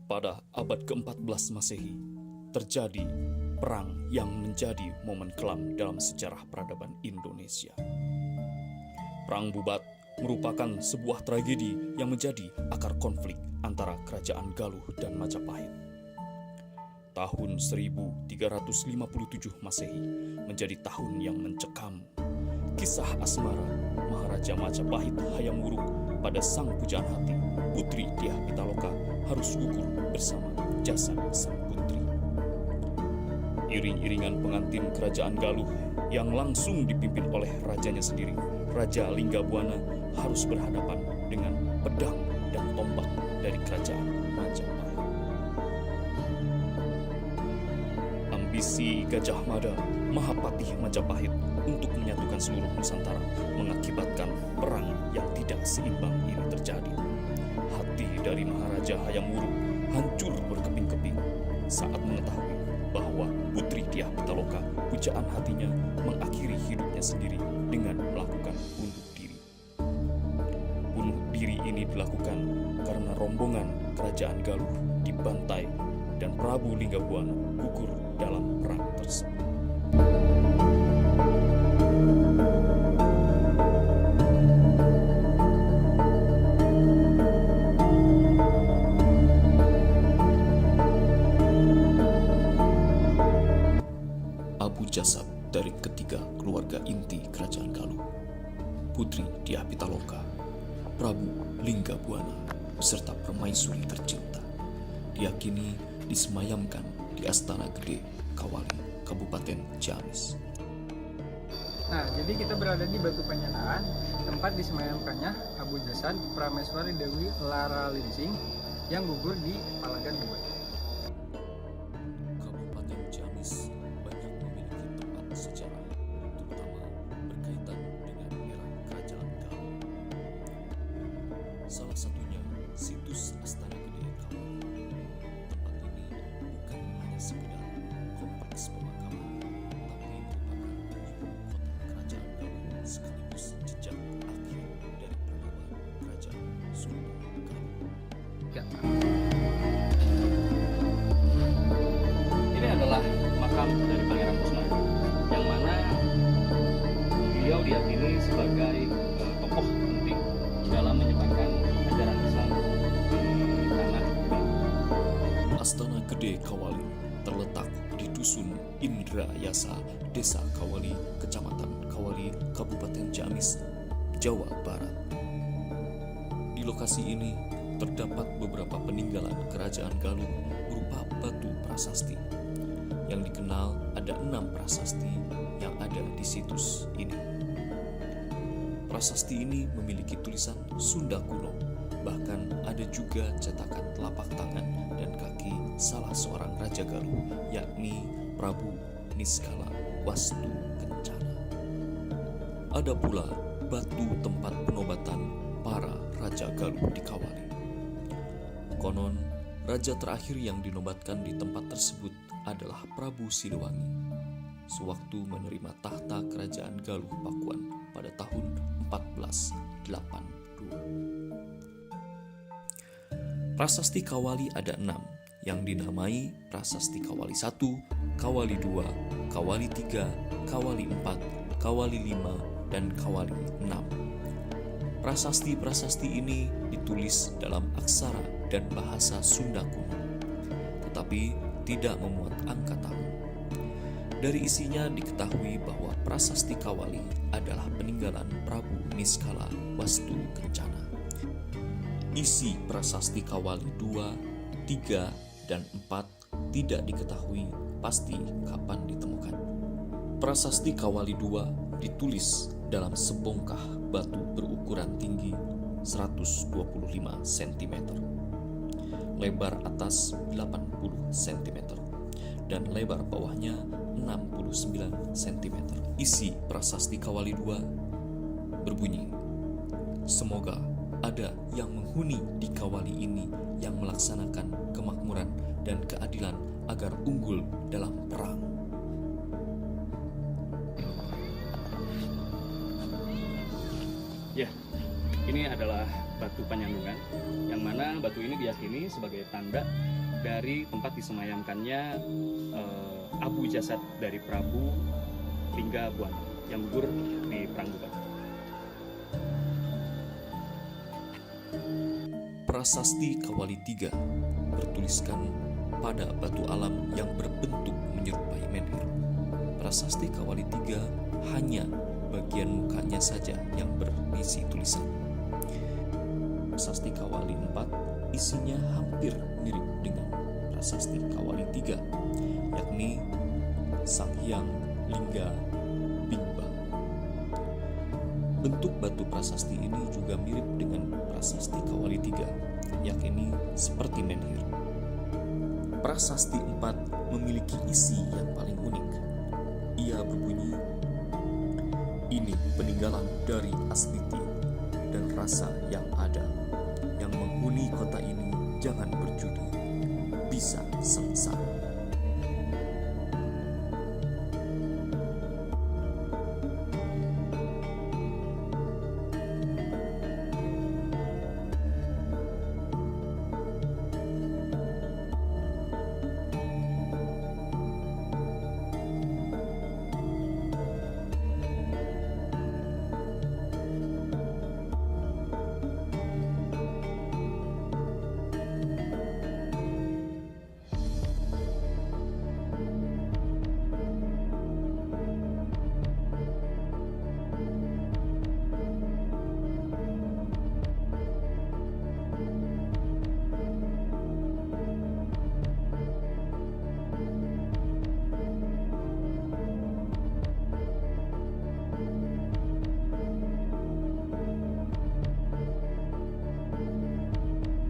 Pada abad ke-14 Masehi, terjadi perang yang menjadi momen kelam dalam sejarah peradaban Indonesia. Perang Bubat merupakan sebuah tragedi yang menjadi akar konflik antara Kerajaan Galuh dan Majapahit. Tahun 1357 Masehi menjadi tahun yang mencekam. Kisah asmara Maharaja Majapahit Hayam Wuruk pada sang pujaan hati, Putri Dyah Pitaloka, harus gugur bersama jasad sang putri. Iring-iringan pengantin Kerajaan Galuh yang langsung dipimpin oleh rajanya sendiri, Raja Linggabuana, harus berhadapan dengan pedang dan tombak dari Kerajaan Majapahit. Ambisi Gajah Mada, Mahapatih Majapahit, untuk menyatukan seluruh Nusantara mengakibatkan perang yang tidak seimbang ini terjadi. Hati dari Maharaja Hayam Wuruk hancur berkeping-keping saat mengetahui bahwa Putri Dyah Pitaloka, pujaan hatinya, mengakhiri hidupnya sendiri dengan melakukan bunuh diri. Bunuh diri ini dilakukan karena rombongan Kerajaan Galuh dibantai dan Prabu Linggabuana gugur dalam perang tersebut. Abu jasad dari ketiga keluarga inti Kerajaan Galuh, Putri Dyah Pitaloka, Prabu Linggabuana, beserta permaisuri tercinta, diyakini disemayamkan di Astana Gede Kawali, Kabupaten Ciamis. Nah, jadi kita berada di Batu Panyanaan, tempat disemayamkannya Abu Jasad Prameswari Dewi Lara Linsing yang gugur di Palagan Bubat. Kabupaten Ciamis banyak memiliki tempat sejarah, terutama berkaitan dengan era Kerajaan Galuh. Salah satunya situs Astana Gede Kawali. Tempat ini bukan hanya sekedar kompleks pemakaman, tapi merupakan ibu kota Kerajaan Galuh sekaligus jejak akhir dari peradaban Kerajaan Sunda Galuh. Ya. Ini adalah makam dari Pangeran Kusuma, yang mana beliau diyakini sebagai tokoh penting dalam menyebarkan ajaran Islam di tanah Galuh. Astana Gede Kawali terletak di Dusun Indrayasa, Desa Kawali, Kecamatan Kawali, Kabupaten Ciamis, Jawa Barat. Di lokasi ini terdapat beberapa peninggalan Kerajaan Galuh berupa batu prasasti. Yang dikenal ada 6 prasasti yang ada di situs ini. Prasasti ini memiliki tulisan Sunda kuno, bahkan ada juga cetakan telapak tangan dan kaki salah seorang Raja Galuh, yakni Prabu Niskala Wastu Kencana. Ada pula batu tempat penobatan para Raja Galuh di Kawali. Konon, raja terakhir yang dinobatkan di tempat tersebut adalah Prabu Siliwangi, sewaktu menerima tahta Kerajaan Galuh Pakuan pada tahun 1482. Prasasti Kawali ada 6, yang dinamai Prasasti Kawali 1, Kawali 2, Kawali 3, Kawali 4, Kawali 5, dan Kawali 6. Prasasti-prasasti ini ditulis dalam aksara dan bahasa Sunda kuno, tetapi tidak memuat angka tahun. Dari isinya diketahui bahwa Prasasti Kawali adalah peninggalan Prabu Niskala Wastu Kencana. Isi Prasasti Kawali 2, 3, dan 4 tidak diketahui pasti kapan ditemukan. Prasasti Kawali 2 ditulis dalam sebongkah batu berukuran tinggi 125 cm, lebar atas 80 cm, dan lebar bawahnya 69 cm. Isi Prasasti Kawali 2 berbunyi, "Semoga ada yang menghuni di Kawali ini yang melaksanakan kemakmuran dan keadilan agar unggul dalam perang." Ya, Ini adalah batu Panyandungan, yang mana batu ini diyakini sebagai tanda dari tempat disemayamkannya abu jasad dari Prabu Linggabuana yang gugur di Perang Tuban. Prasasti Kawali 3 bertuliskan pada batu alam yang berbentuk menyerupai menhir. Prasasti Kawali 3 hanya bagian mukanya saja yang berisi tulisan. Prasasti Kawali 4 isinya hampir mirip dengan Prasasti Kawali 3, yakni Sang Hyang Lingga Bingba. Bentuk batu prasasti ini juga mirip dengan Prasasti Kawali 3, yakni seperti menhir. Prasasti 4 memiliki isi yang paling unik. Ia berbunyi, "Ini peninggalan dari Astiti dan rasa yang ada. Yang menghuni kota ini jangan berjudi, bisa sengsara."